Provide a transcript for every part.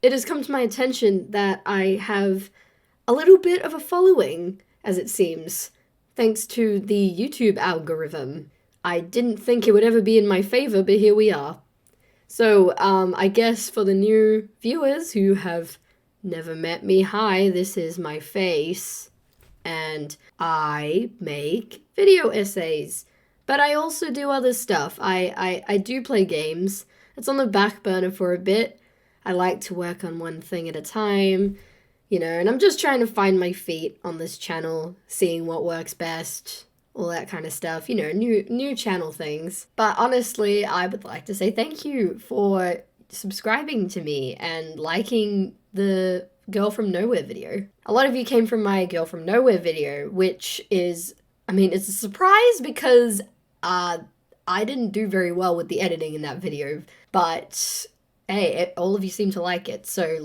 it has come to my attention that I have a little bit of a following, as it seems, thanks to the YouTube algorithm. I didn't think it would ever be in my favor, but here we are. So, I guess for the new viewers who have never met me, hi, this is my face, and I make video essays. But I also do other stuff. I do play games. It's on the back burner for a bit. I like to work on one thing at a time, and I'm just trying to find my feet on this channel, seeing what works best, all that kind of stuff, new channel things. But honestly, I would like to say thank you for subscribing to me and liking the Girl from Nowhere video. A lot of you came from my Girl from Nowhere video, which is, it's a surprise because I didn't do very well with the editing in that video, but hey, all of you seem to like it, so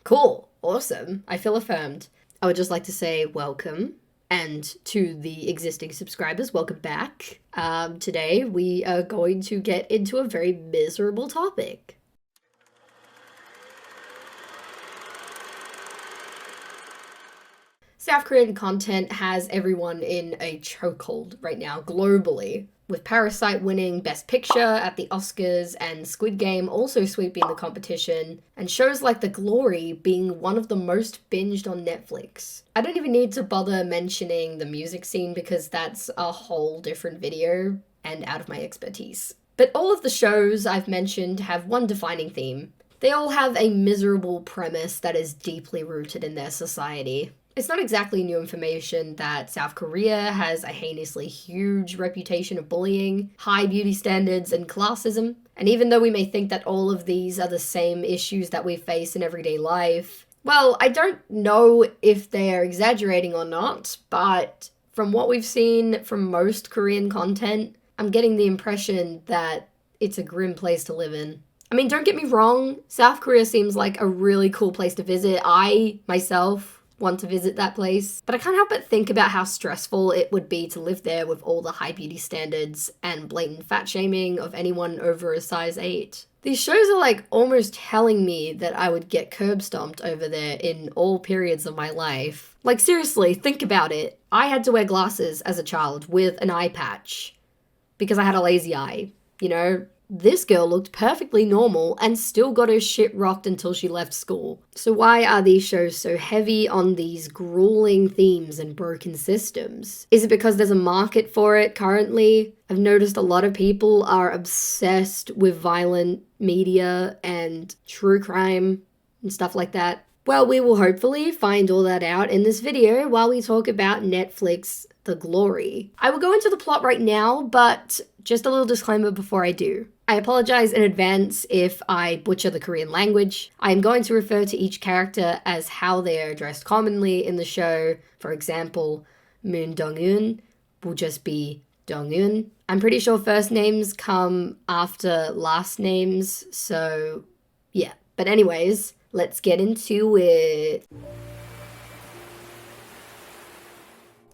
cool, awesome, I feel affirmed. I would just like to say welcome. And to the existing subscribers, welcome back. Today we are going to get into a very miserable topic. South Korean content has everyone in a chokehold right now, globally, with Parasite winning Best Picture at the Oscars and Squid Game also sweeping the competition, and shows like The Glory being one of the most binged on Netflix. I don't even need to bother mentioning the music scene because that's a whole different video and out of my expertise. But all of the shows I've mentioned have one defining theme. They all have a miserable premise that is deeply rooted in their society. It's not exactly new information that South Korea has a heinously huge reputation of bullying, high beauty standards, and classism. And even though we may think that all of these are the same issues that we face in everyday life, well, I don't know if they're exaggerating or not, but from what we've seen from most Korean content, I'm getting the impression that it's a grim place to live in. Don't get me wrong, South Korea seems like a really cool place to visit. I, myself, want to visit that place, but I can't help but think about how stressful it would be to live there with all the high beauty standards and blatant fat shaming of anyone over a size 8. These shows are almost telling me that I would get curb stomped over there in all periods of my life. Seriously, think about it. I had to wear glasses as a child with an eye patch because I had a lazy eye, This girl looked perfectly normal and still got her shit rocked until she left school. So why are these shows so heavy on these grueling themes and broken systems? Is it because there's a market for it currently? I've noticed a lot of people are obsessed with violent media and true crime and stuff like that. Well, we will hopefully find all that out in this video while we talk about Netflix The Glory. I will go into the plot right now, but just a little disclaimer before I do. I apologize in advance if I butcher the Korean language. I am going to refer to each character as how they are addressed commonly in the show. For example, Moon Dong-eun will just be Dong-eun. I'm pretty sure first names come after last names, so yeah. But anyways, let's get into it.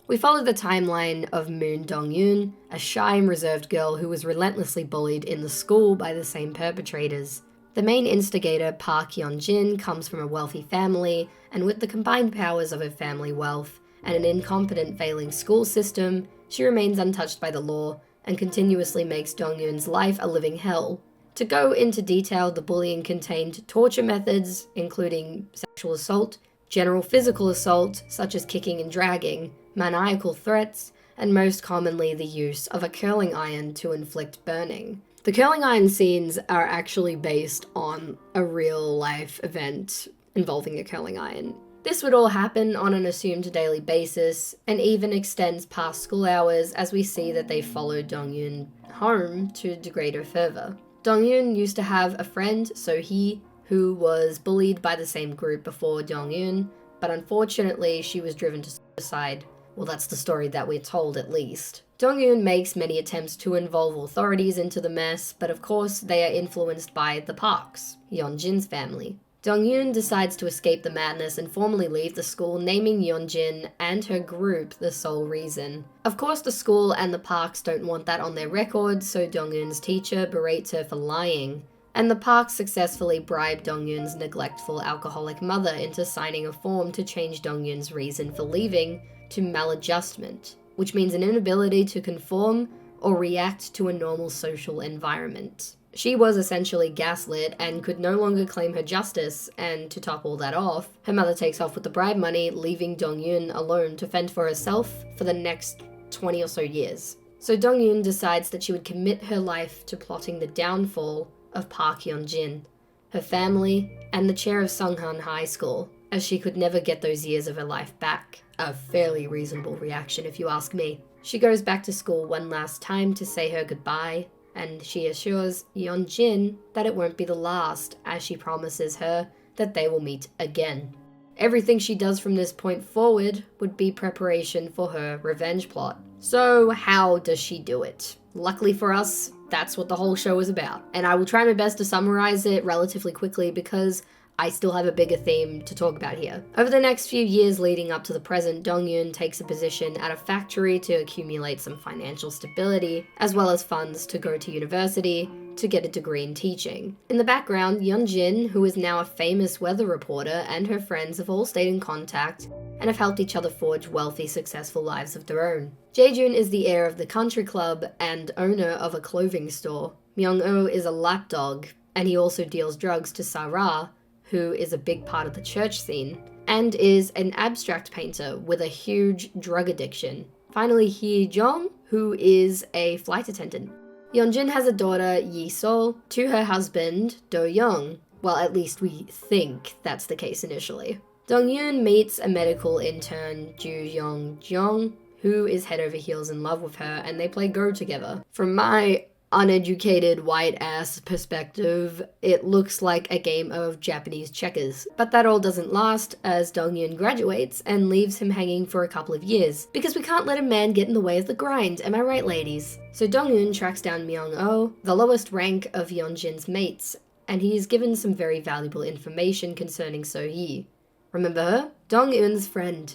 We follow the timeline of Moon Dong-eun, a shy and reserved girl who was relentlessly bullied in the school by the same perpetrators. The main instigator, Park Hyun-jin, comes from a wealthy family, and with the combined powers of her family wealth and an incompetent failing school system, she remains untouched by the law and continuously makes Dong-eun's life a living hell. To go into detail, the bullying contained torture methods, including sexual assault, general physical assault, such as kicking and dragging, maniacal threats, and most commonly the use of a curling iron to inflict burning. The curling iron scenes are actually based on a real-life event involving a curling iron. This would all happen on an assumed daily basis, and even extends past school hours as we see that they follow Dong-eun home to degrade her further. Dong-eun used to have a friend, So-hee, who was bullied by the same group before Dong-eun, but unfortunately she was driven to suicide. Well, that's the story that we're told, at least. Dong-eun makes many attempts to involve authorities into the mess, but of course they are influenced by the Parks, Yeonjin's family. Dong-eun decides to escape the madness and formally leave the school, naming Yeonjin and her group the sole reason. Of course the school and the Parks don't want that on their record, so Dong-eun's teacher berates her for lying, and the Parks successfully bribe Dong-yoon's neglectful alcoholic mother into signing a form to change Dong-yoon's reason for leaving to maladjustment, which means an inability to conform or react to a normal social environment. She was essentially gaslit and could no longer claim her justice, and to top all that off, her mother takes off with the bribe money, leaving Dong-yoon alone to fend for herself for the next 20 or so years. So Dong-yoon decides that she would commit her life to plotting the downfall of Park Hyun-jin, her family, and the chair of Sunghan High School, as she could never get those years of her life back. A fairly reasonable reaction if you ask me. She goes back to school one last time to say her goodbye, and she assures Hyun-jin that it won't be the last, as she promises her that they will meet again. Everything she does from this point forward would be preparation for her revenge plot. So how does she do it? Luckily for us, that's what the whole show is about. And I will try my best to summarize it relatively quickly because I still have a bigger theme to talk about here. Over the next few years leading up to the present, Dong-yoon takes a position at a factory to accumulate some financial stability, as well as funds to go to university to get a degree in teaching. In the background, Hyun-jin, who is now a famous weather reporter, and her friends have all stayed in contact and have helped each other forge wealthy, successful lives of their own. Jae-joon is the heir of the country club and owner of a clothing store. Myung-oh is a lapdog, and he also deals drugs to Sa-ra, who is a big part of the church scene, and is an abstract painter with a huge drug addiction. Finally, Hee-jong, who is a flight attendant. Hyun-jin has a daughter, Yi-sol, to her husband, Do-young. Well, at least we think that's the case initially. Dong-yoon meets a medical intern, Ju-young-jung, who is head over heels in love with her, and they play Go together. From my uneducated white ass perspective, it looks like a game of Japanese checkers. But that all doesn't last, as Dong-yoon graduates and leaves him hanging for a couple of years, because we can't let a man get in the way of the grind, am I right, ladies? So Dong-yoon tracks down Myung-oh, the lowest rank of Hyun-jin's mates, and he is given some very valuable information concerning So-hee. Remember her? Dong-yoon's friend.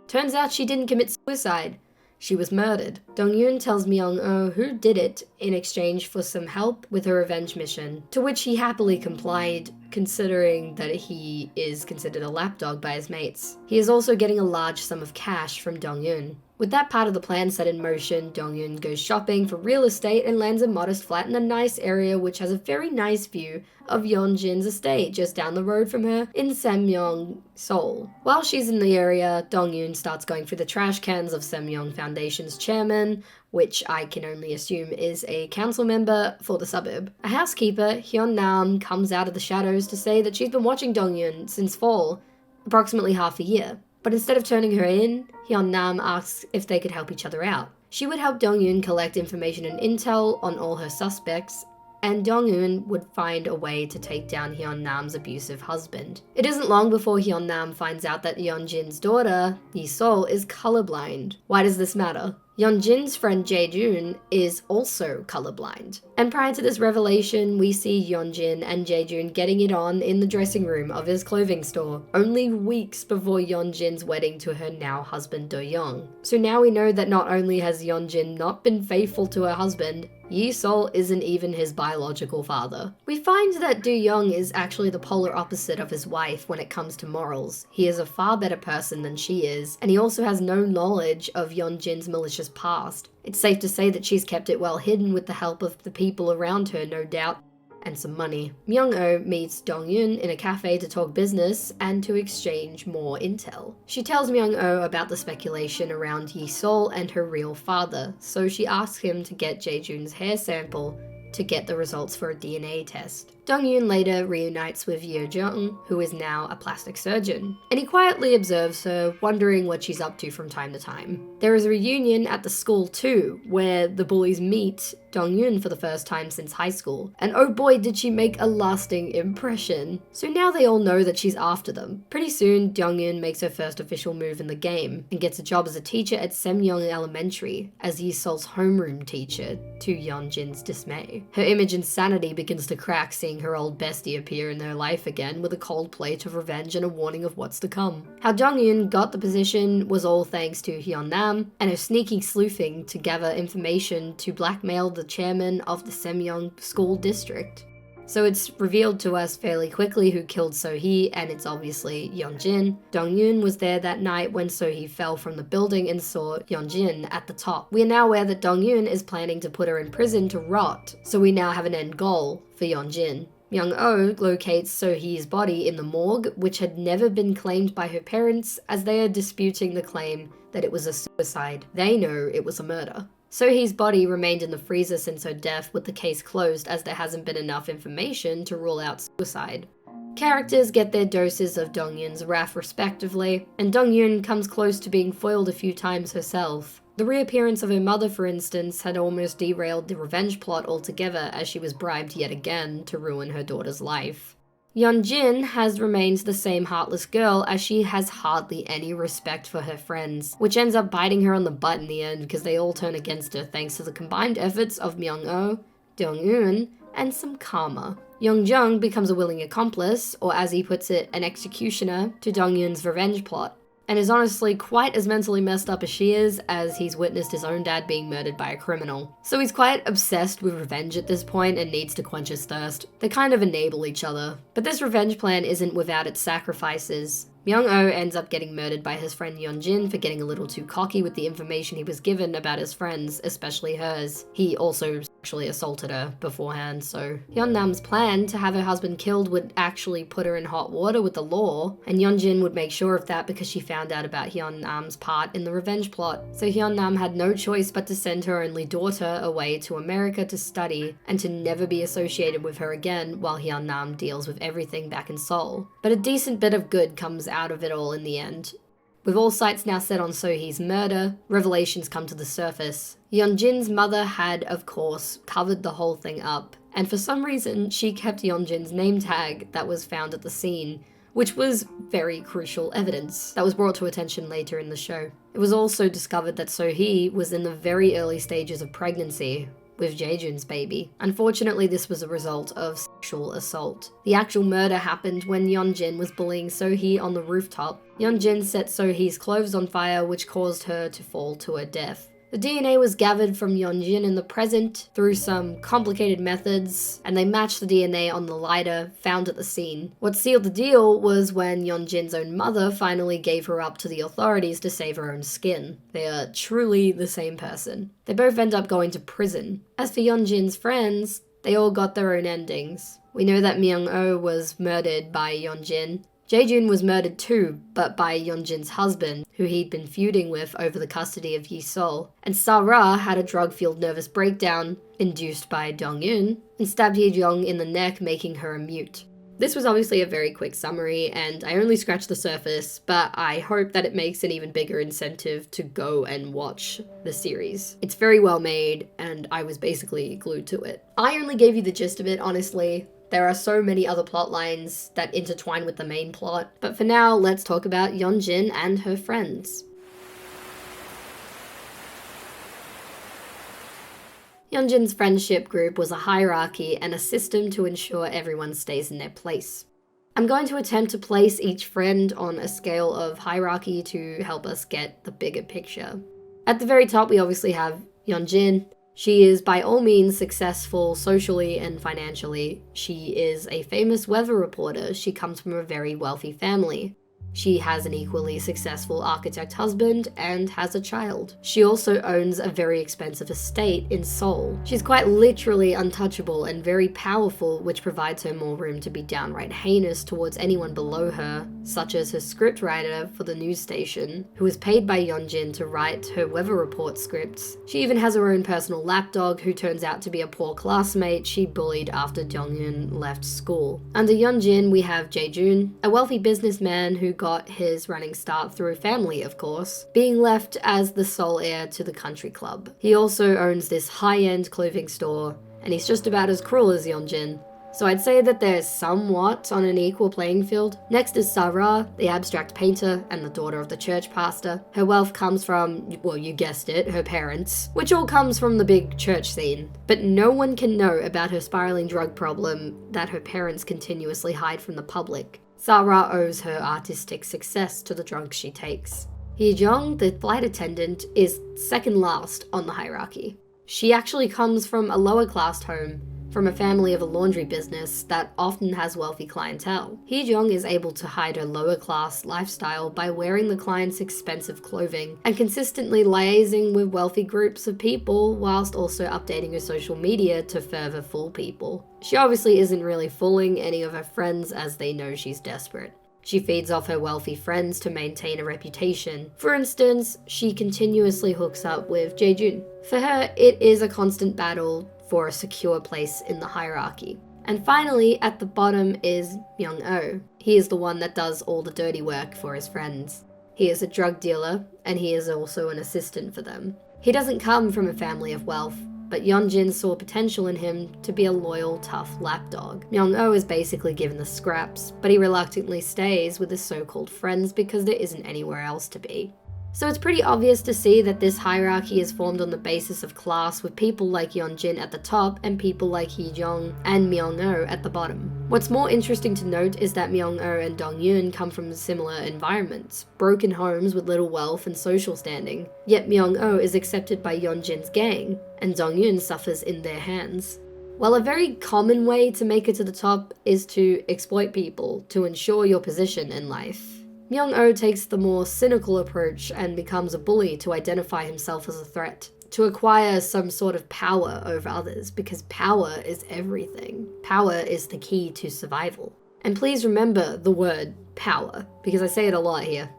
Turns out she didn't commit suicide. She was murdered. Dong-yoon tells Myung-oh who did it in exchange for some help with her revenge mission, to which he happily complied, considering that he is considered a lapdog by his mates. He is also getting a large sum of cash from Dong-yoon. With that part of the plan set in motion, Dong-yoon goes shopping for real estate and lands a modest flat in a nice area which has a very nice view of Hyun-jin's estate just down the road from her in Samyong, Seoul. While she's in the area, Dong-yoon starts going through the trash cans of Samyong Foundation's chairman, which I can only assume is a council member for the suburb. A housekeeper, Hyun-nam, comes out of the shadows to say that she's been watching Dong-yoon since fall, approximately half a year. But instead of turning her in, Hyun-nam asks if they could help each other out. She would help Dong-yoon collect information and intel on all her suspects, and Dong-yoon would find a way to take down Hyun-nam's abusive husband. It isn't long before Hyun-nam finds out that Hyun-jin's daughter, Yi-sol, is colorblind. Why does this matter? Hyun-jin's friend Jae-joon is also colorblind. And prior to this revelation, we see Hyun-jin and Jae-joon getting it on in the dressing room of his clothing store, only weeks before Hyun-jin's wedding to her now husband Do-young. So now we know that not only has Hyun-jin not been faithful to her husband, Yi-sol isn't even his biological father. We find that Do-young is actually the polar opposite of his wife when it comes to morals. He is a far better person than she is, and he also has no knowledge of Hyun-jin's malicious past. It's safe to say that she's kept it well hidden with the help of the people around her, no doubt, and some money. Myung-oh meets Dong-yoon in a cafe to talk business and to exchange more intel. She tells Myung-oh about the speculation around Yi-sol and her real father, so she asks him to get Jae-joon's hair sample to get the results for a DNA test. Dong-yoon later reunites with Ye-jung, who is now a plastic surgeon, and he quietly observes her, wondering what she's up to from time to time. There is a reunion at the school too, where the bullies meet Dong-yoon for the first time since high school, and oh boy did she make a lasting impression. So now they all know that she's after them. Pretty soon, Dong-yoon makes her first official move in the game, and gets a job as a teacher at Semyong Elementary, as Yi-sol's homeroom teacher, to Hyun-jin's dismay. Her image and sanity begins to crack seeing her old bestie appear in their life again with a cold plate of revenge and a warning of what's to come. How Dong-yoon got the position was all thanks to Hyun-nam and her sneaky sleuthing to gather information to blackmail the chairman of the Semyong school district. So it's revealed to us fairly quickly who killed So-hee, and it's obviously Yeonjin. Dong-yoon was there that night when So-hee fell from the building and saw Yeonjin at the top. We are now aware that Dong-yoon is planning to put her in prison to rot, so we now have an end goal for Yeonjin. Myung-oh locates So-hee's body in the morgue, which had never been claimed by her parents, as they are disputing the claim that it was a suicide. They know it was a murder. So-hee's body remained in the freezer since her death, with the case closed as there hasn't been enough information to rule out suicide. Characters get their doses of Dong-yoon's wrath respectively, and Dong-yoon comes close to being foiled a few times herself. The reappearance of her mother, for instance, had almost derailed the revenge plot altogether, as she was bribed yet again to ruin her daughter's life. Yeonjin has remained the same heartless girl, as she has hardly any respect for her friends, which ends up biting her on the butt in the end because they all turn against her thanks to the combined efforts of Myung-oh, Dong-yoon, and some karma. Yeonjung becomes a willing accomplice, or as he puts it, an executioner, to Dong-yoon's revenge plot, and is honestly quite as mentally messed up as she is, as he's witnessed his own dad being murdered by a criminal. So he's quite obsessed with revenge at this point and needs to quench his thirst. They kind of enable each other. But this revenge plan isn't without its sacrifices. Myung-oh ends up getting murdered by his friend Yeonjin for getting a little too cocky with the information he was given about his friends, especially hers. He also sexually assaulted her beforehand, so Yeonnam's plan to have her husband killed would actually put her in hot water with the law, and Yeonjin would make sure of that because she found out about Hyunnam's part in the revenge plot. So Hyunnam had no choice but to send her only daughter away to America to study and to never be associated with her again while Hyunnam deals with everything back in Seoul. But a decent bit of good comes out of it all in the end. With all sights now set on So-hee's murder, revelations come to the surface. Yeonjin's mother had, of course, covered the whole thing up, and for some reason she kept Yeonjin's name tag that was found at the scene, which was very crucial evidence that was brought to attention later in the show. It was also discovered that So-hee was in the very early stages of pregnancy with Jae-jun's baby. Unfortunately, this was a result of sexual assault. The actual murder happened when Yeonjin was bullying So-hee on the rooftop. Yeonjin set So-hee's clothes on fire, which caused her to fall to her death. The DNA was gathered from Yeonjin in the present through some complicated methods, and they matched the DNA on the lighter found at the scene. What sealed the deal was when Yeonjin's own mother finally gave her up to the authorities to save her own skin. They are truly the same person. They both end up going to prison. As for Yeonjin's friends, they all got their own endings. We know that Myung-oh was murdered by Yeonjin. Jae-jun was murdered too, but by Yeonjin's husband, who he'd been feuding with over the custody of Yi-sol. And Sa-ra had a drug-fueled nervous breakdown, induced by Dong-yoon, and stabbed Hye-jung in the neck, making her a mute. This was obviously a very quick summary, and I only scratched the surface, but I hope that it makes an even bigger incentive to go and watch the series. It's very well made, and I was basically glued to it. I only gave you the gist of it, honestly. There are so many other plot lines that intertwine with the main plot, but for now, let's talk about Yeonjin and her friends. Yeonjin's friendship group was a hierarchy and a system to ensure everyone stays in their place. I'm going to attempt to place each friend on a scale of hierarchy to help us get the bigger picture. At the very top, we obviously have Yeonjin. She is by all means successful socially and financially. She is a famous weather reporter. She comes from a very wealthy family. She has an equally successful architect husband and has a child. She also owns a very expensive estate in Seoul. She's quite literally untouchable and very powerful, which provides her more room to be downright heinous towards anyone below her, such as her scriptwriter for the news station, who is paid by Yeonjin to write her weather report scripts. She even has her own personal lapdog, who turns out to be a poor classmate she bullied after Dong-yoon left school. Under Yeonjin, we have Jae-jun, a wealthy businessman who got his running start through family, of course, being left as the sole heir to the country club. He also owns this high-end clothing store, and he's just about as cruel as Yeonjin. So I'd say that they're somewhat on an equal playing field. Next is Sa-ra, the abstract painter and the daughter of the church pastor. Her wealth comes from, well, you guessed it, her parents, which all comes from the big church scene. But no one can know about her spiraling drug problem that her parents continuously hide from the public. Sa-ra owes her artistic success to the drugs she takes. Hye-jung, the flight attendant, is second last on the hierarchy. She actually comes from a lower class home, from a family of a laundry business that often has wealthy clientele. Hee-jung is able to hide her lower class lifestyle by wearing the client's expensive clothing and consistently liaising with wealthy groups of people whilst also updating her social media to further fool people. She obviously isn't really fooling any of her friends as they know she's desperate. She feeds off her wealthy friends to maintain a reputation. For instance, she continuously hooks up with Jae-jun. For her, it is a constant battle for a secure place in the hierarchy. And finally, at the bottom is Myung-oh. He is the one that does all the dirty work for his friends. He is a drug dealer, and he is also an assistant for them. He doesn't come from a family of wealth, but Yeonjin saw potential in him to be a loyal, tough lapdog. Myung-oh is basically given the scraps, but he reluctantly stays with his so-called friends because there isn't anywhere else to be. So it's pretty obvious to see that this hierarchy is formed on the basis of class, with people like Yeonjin at the top and people like Hee-jung and Myung-oh at the bottom. What's more interesting to note is that Myung-oh and Dong-yoon come from similar environments, broken homes with little wealth and social standing, yet Myung-oh is accepted by Yeonjin's gang, and Dong-yoon suffers in their hands. Well, a very common way to make it to the top is to exploit people to ensure your position in life. Myung-oh takes the more cynical approach and becomes a bully to identify himself as a threat, to acquire some sort of power over others, because power is everything. Power is the key to survival. And please remember the word power, because I say it a lot here.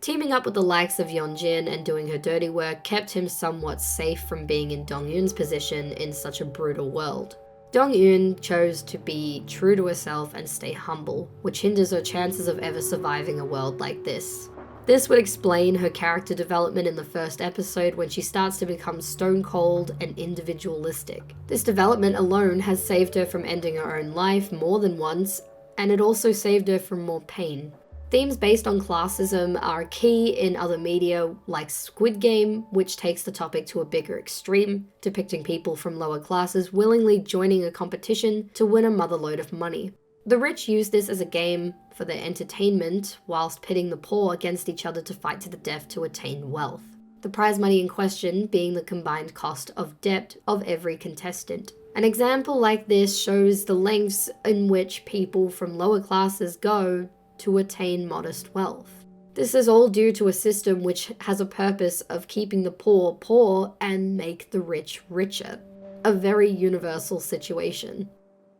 Teaming up with the likes of Yeonjin and doing her dirty work kept him somewhat safe from being in Dong-yoon's position in such a brutal world. Dong-yoon chose to be true to herself and stay humble, which hinders her chances of ever surviving a world like this. This would explain her character development in the first episode when she starts to become stone cold and individualistic. This development alone has saved her from ending her own life more than once, and it also saved her from more pain. Themes based on classism are key in other media like Squid Game, which takes the topic to a bigger extreme, depicting people from lower classes willingly joining a competition to win a motherload of money. The rich use this as a game for their entertainment, whilst pitting the poor against each other to fight to the death to attain wealth. The prize money in question being the combined cost of debt of every contestant. An example like this shows the lengths in which people from lower classes go to attain modest wealth. This is all due to a system which has a purpose of keeping the poor poor and make the rich richer. A very universal situation.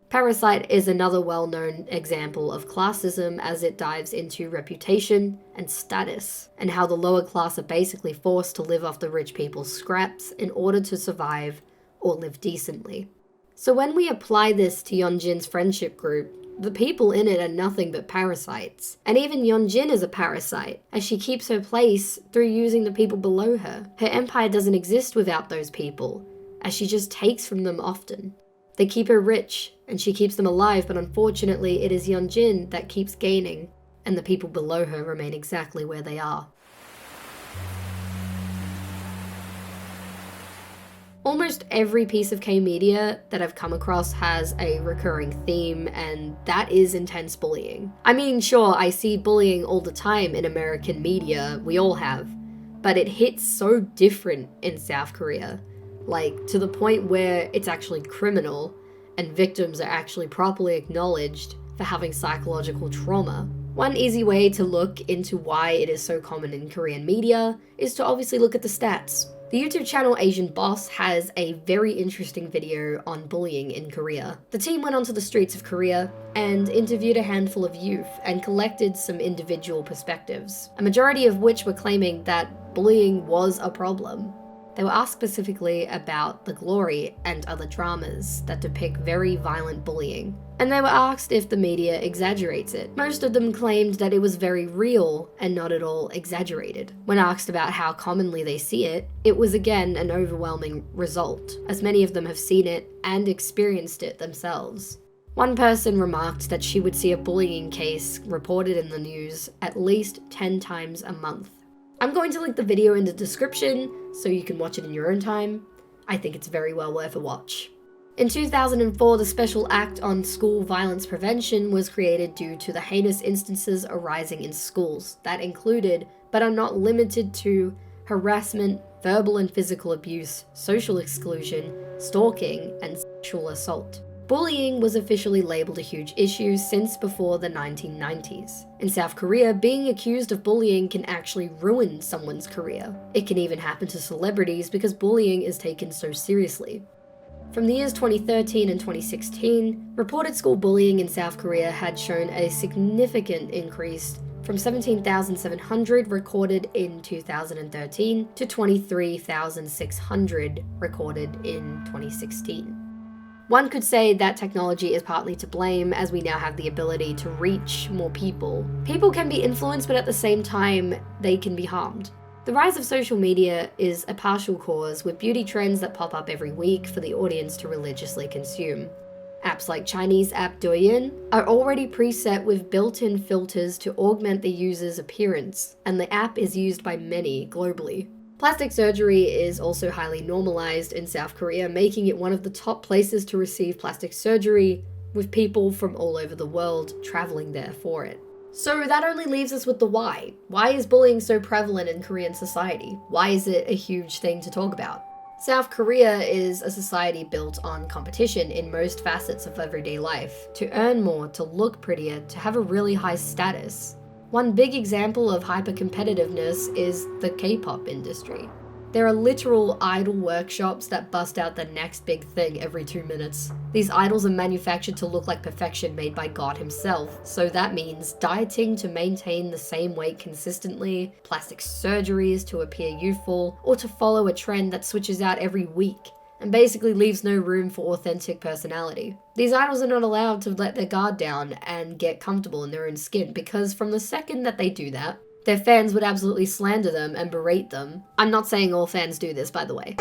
Parasite is another well-known example of classism, as it dives into reputation and status, and how the lower class are basically forced to live off the rich people's scraps in order to survive or live decently. So when we apply this to Yeonjin's friendship group, the people in it are nothing but parasites. And even Yeonjin is a parasite, as she keeps her place through using the people below her. Her empire doesn't exist without those people, as she just takes from them often. They keep her rich, and she keeps them alive, but unfortunately it is Yeonjin that keeps gaining, and the people below her remain exactly where they are. Almost every piece of K-media that I've come across has a recurring theme, and that is intense bullying. I mean, sure, I see bullying all the time in American media, we all have, but it hits so different in South Korea. Like, to the point where it's actually criminal, and victims are actually properly acknowledged for having psychological trauma. One easy way to look into why it is so common in Korean media is to obviously look at the stats. The YouTube channel Asian Boss has a very interesting video on bullying in Korea. The team went onto the streets of Korea and interviewed a handful of youth and collected some individual perspectives, a majority of which were claiming that bullying was a problem. They were asked specifically about The Glory and other dramas that depict very violent bullying, and they were asked if the media exaggerates it. Most of them claimed that it was very real and not at all exaggerated. When asked about how commonly they see it, it was again an overwhelming result, as many of them have seen it and experienced it themselves. One person remarked that she would see a bullying case reported in the news at least 10 times a month. I'm going to link the video in the description so you can watch it in your own time. I think it's very well worth a watch. In 2004, the Special Act on School Violence Prevention was created due to the heinous instances arising in schools that included, but are not limited to, harassment, verbal and physical abuse, social exclusion, stalking, and sexual assault. Bullying was officially labelled a huge issue since before the 1990s. In South Korea, being accused of bullying can actually ruin someone's career. It can even happen to celebrities because bullying is taken so seriously. From the years 2013 and 2016, reported school bullying in South Korea had shown a significant increase from 17,700 recorded in 2013 to 23,600 recorded in 2016. One could say that technology is partly to blame, as we now have the ability to reach more people. People can be influenced, but at the same time, they can be harmed. The rise of social media is a partial cause, with beauty trends that pop up every week for the audience to religiously consume. Apps like Chinese app Douyin are already preset with built-in filters to augment the user's appearance, and the app is used by many globally. Plastic surgery is also highly normalized in South Korea, making it one of the top places to receive plastic surgery, with people from all over the world traveling there for it. So that only leaves us with the why. Why is bullying so prevalent in Korean society? Why is it a huge thing to talk about? South Korea is a society built on competition in most facets of everyday life. To earn more, to look prettier, to have a really high status. One big example of hyper-competitiveness is the K-pop industry. There are literal idol workshops that bust out the next big thing every 2 minutes. These idols are manufactured to look like perfection made by God himself, so that means dieting to maintain the same weight consistently, plastic surgeries to appear youthful, or to follow a trend that switches out every week and basically leaves no room for authentic personality. These idols are not allowed to let their guard down and get comfortable in their own skin, because from the second that they do that, their fans would absolutely slander them and berate them. I'm not saying all fans do this, by the way.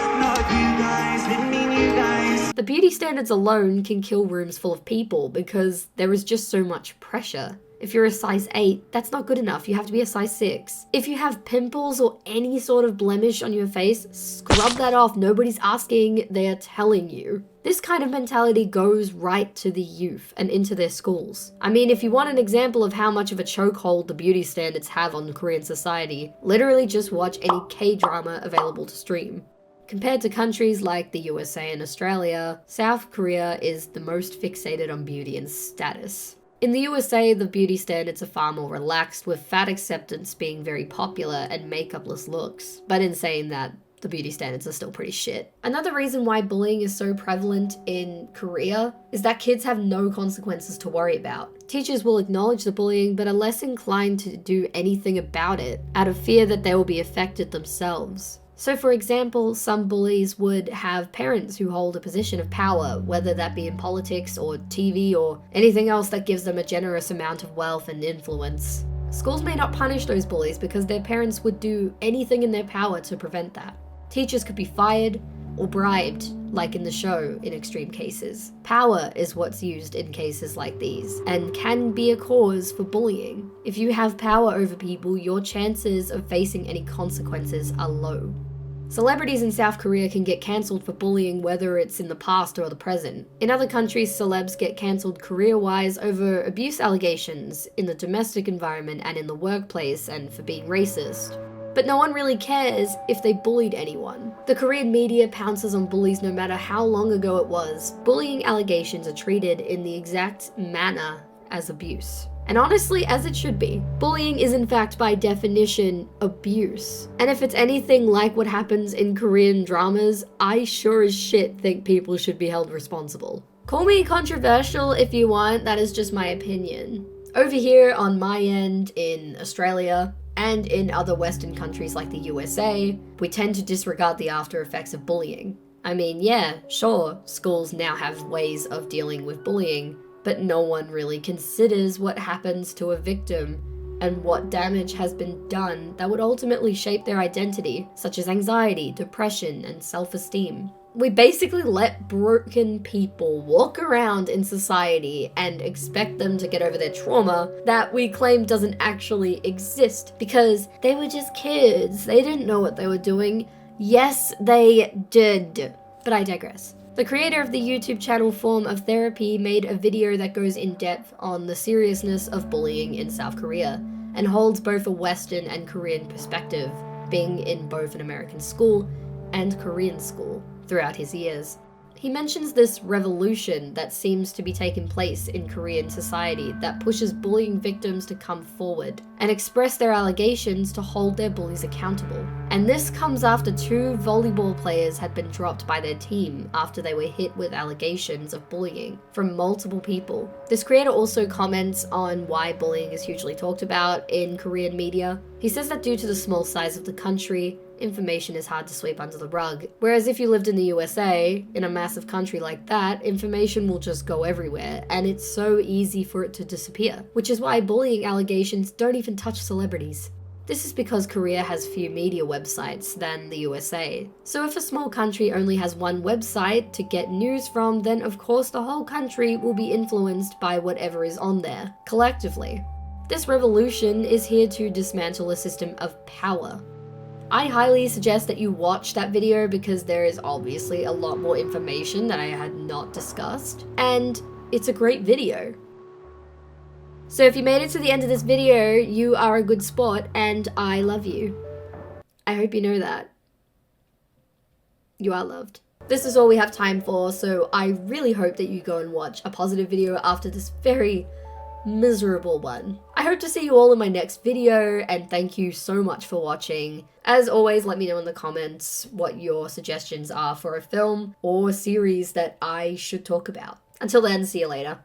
The beauty standards alone can kill rooms full of people because there is just so much pressure. If you're a size 8, that's not good enough. You have to be a size 6. If you have pimples or any sort of blemish on your face, scrub that off. Nobody's asking, they are telling you. This kind of mentality goes right to the youth and into their schools. I mean, if you want an example of how much of a chokehold the beauty standards have on Korean society, literally just watch any K-drama available to stream. Compared to countries like the USA and Australia, South Korea is the most fixated on beauty and status. In the USA, the beauty standards are far more relaxed, with fat acceptance being very popular and makeupless looks. But in saying that, the beauty standards are still pretty shit. Another reason why bullying is so prevalent in Korea is that kids have no consequences to worry about. Teachers will acknowledge the bullying, but are less inclined to do anything about it out of fear that they will be affected themselves. So for example, some bullies would have parents who hold a position of power, whether that be in politics or TV or anything else that gives them a generous amount of wealth and influence. Schools may not punish those bullies because their parents would do anything in their power to prevent that. Teachers could be fired or bribed, like in the show in extreme cases. Power is what's used in cases like these, and can be a cause for bullying. If you have power over people, your chances of facing any consequences are low. Celebrities in South Korea can get cancelled for bullying, whether it's in the past or the present. In other countries, celebs get cancelled career-wise over abuse allegations in the domestic environment and in the workplace, and for being racist. But no one really cares if they bullied anyone. The Korean media pounces on bullies no matter how long ago it was. Bullying allegations are treated in the exact manner as abuse. And honestly, as it should be. Bullying is in fact by definition abuse. And if it's anything like what happens in Korean dramas, I sure as shit think people should be held responsible. Call me controversial if you want, that is just my opinion. Over here on my end in Australia, and in other Western countries like the USA, we tend to disregard the after effects of bullying. I mean, yeah, sure, schools now have ways of dealing with bullying, but no one really considers what happens to a victim and what damage has been done that would ultimately shape their identity, such as anxiety, depression, and self-esteem. We basically let broken people walk around in society and expect them to get over their trauma that we claim doesn't actually exist because they were just kids. They didn't know what they were doing. Yes, they did. But I digress. The creator of the YouTube channel Form of Therapy made a video that goes in depth on the seriousness of bullying in South Korea and holds both a Western and Korean perspective, being in both an American school and Korean school throughout his years. He mentions this revolution that seems to be taking place in Korean society that pushes bullying victims to come forward and express their allegations to hold their bullies accountable. And this comes after 2 volleyball players had been dropped by their team after they were hit with allegations of bullying from multiple people. This creator also comments on why bullying is hugely talked about in Korean media. He says that due to the small size of the country, information is hard to sweep under the rug. Whereas if you lived in the USA, in a massive country like that, information will just go everywhere, and it's so easy for it to disappear. Which is why bullying allegations don't even touch celebrities. This is because Korea has fewer media websites than the USA. So if a small country only has one website to get news from, then of course the whole country will be influenced by whatever is on there, collectively. This revolution is here to dismantle a system of power. I highly suggest that you watch that video because there is obviously a lot more information that I had not discussed, and it's a great video. So if you made it to the end of this video, you are a good sport and I love you. I hope you know that. You are loved. This is all we have time for, so I really hope that you go and watch a positive video after this very miserable one. I hope to see you all in my next video, and thank you so much for watching. As always, let me know in the comments what your suggestions are for a film or series that I should talk about. Until then, see you later.